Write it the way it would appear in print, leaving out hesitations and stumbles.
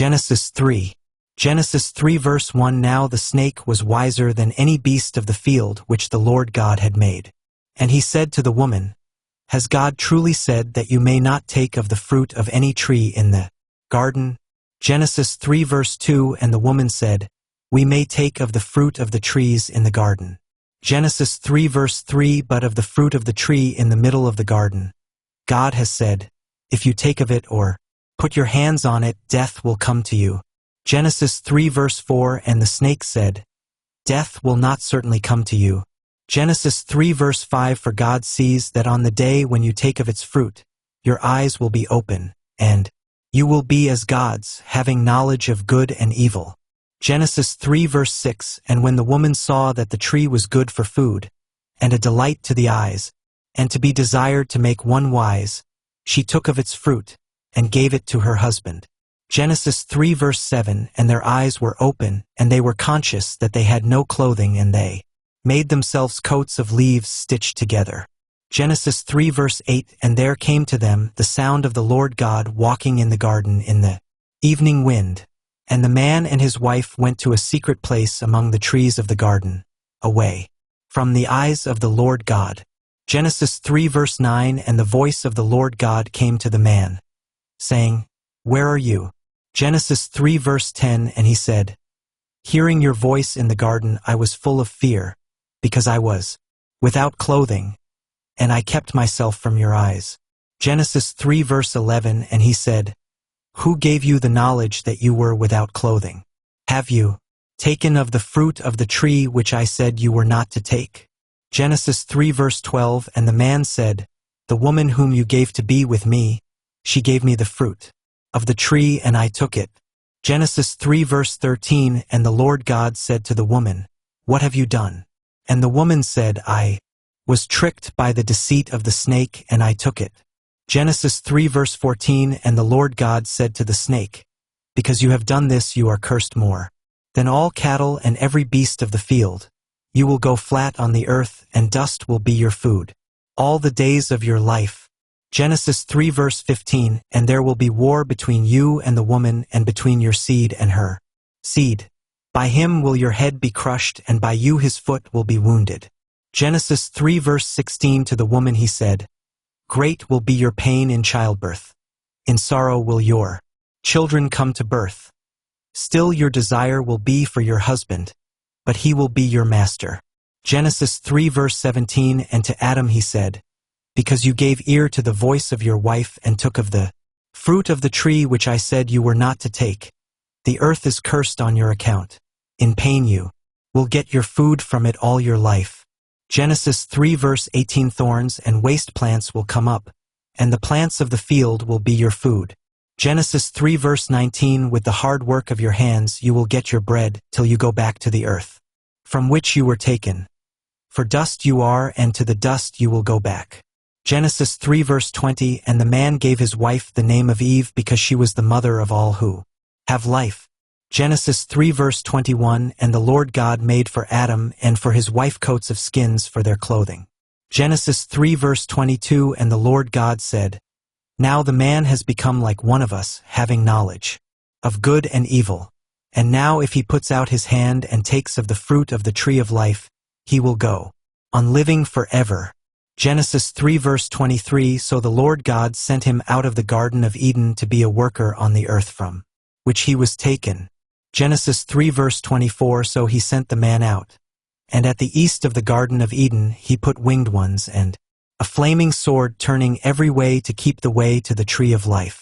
Genesis 3. Genesis 3 verse 1 Now the snake was wiser than any beast of the field which the Lord God had made. And he said to the woman, Has God truly said that you may not take of the fruit of any tree in the garden? Genesis 3 verse 2 And the woman said, We may take of the fruit of the trees in the garden. Genesis 3 verse 3 But of the fruit of the tree in the middle of the garden, God has said, If you take of it or put your hands on it, death will come to you. Genesis 3 verse 4 And the snake said, Death will not certainly come to you. Genesis 3 verse 5 For God sees that on the day when you take of its fruit, your eyes will be open, and you will be as gods, having knowledge of good and evil. Genesis 3 verse 6 And when the woman saw that the tree was good for food, and a delight to the eyes, and to be desired to make one wise, she took of its fruit, and gave it to her husband. Genesis 3 verse 7 And their eyes were open, and they were conscious that they had no clothing, and they made themselves coats of leaves stitched together. Genesis 3 verse 8 And there came to them the sound of the Lord God walking in the garden in the evening wind. And the man and his wife went to a secret place among the trees of the garden, away from the eyes of the Lord God. Genesis 3 verse 9 And the voice of the Lord God came to the man, saying, Where are you? Genesis 3 verse 10 And he said, Hearing your voice in the garden, I was full of fear, because I was without clothing, and I kept myself from your eyes. Genesis 3 verse 11 And he said, Who gave you the knowledge that you were without clothing? Have you taken of the fruit of the tree which I said you were not to take? Genesis 3 verse 12 And the man said, The woman whom you gave to be with me, she gave me the fruit of the tree, and I took it. Genesis 3 verse 13 And the Lord God said to the woman, What have you done? And the woman said, I was tricked by the deceit of the snake, and I took it. Genesis 3 verse 14 And the Lord God said to the snake, Because you have done this, you are cursed more than all cattle and every beast of the field. You will go flat on the earth, and dust will be your food all the days of your life. Genesis 3 verse 15 And there will be war between you and the woman, and between your seed and her seed. By him will your head be crushed, and by you his foot will be wounded. Genesis 3 verse 16 To the woman he said, Great will be your pain in childbirth. In sorrow will your children come to birth. Still your desire will be for your husband, but he will be your master. Genesis 3 verse 17 And to Adam he said, Because you gave ear to the voice of your wife, and took of the fruit of the tree which I said you were not to take, the earth is cursed on your account. In pain you will get your food from it all your life. Genesis 3 verse 18 Thorns and waste plants will come up, and the plants of the field will be your food. Genesis 3 verse 19 With the hard work of your hands you will get your bread, till you go back to the earth, from which you were taken. For dust you are, and to the dust you will go back. Genesis 3 verse 20 And the man gave his wife the name of Eve, because she was the mother of all who have life. Genesis 3 verse 21 And the Lord God made for Adam and for his wife coats of skins for their clothing. Genesis 3 verse 22 And the Lord God said, Now the man has become like one of us, having knowledge of good and evil. And now if he puts out his hand and takes of the fruit of the tree of life, he will go on living forever. Genesis 3 verse 23 So the Lord God sent him out of the Garden of Eden to be a worker on the earth from which he was taken. Genesis 3 verse 24 So he sent the man out, and at the east of the Garden of Eden he put winged ones and a flaming sword turning every way to keep the way to the tree of life.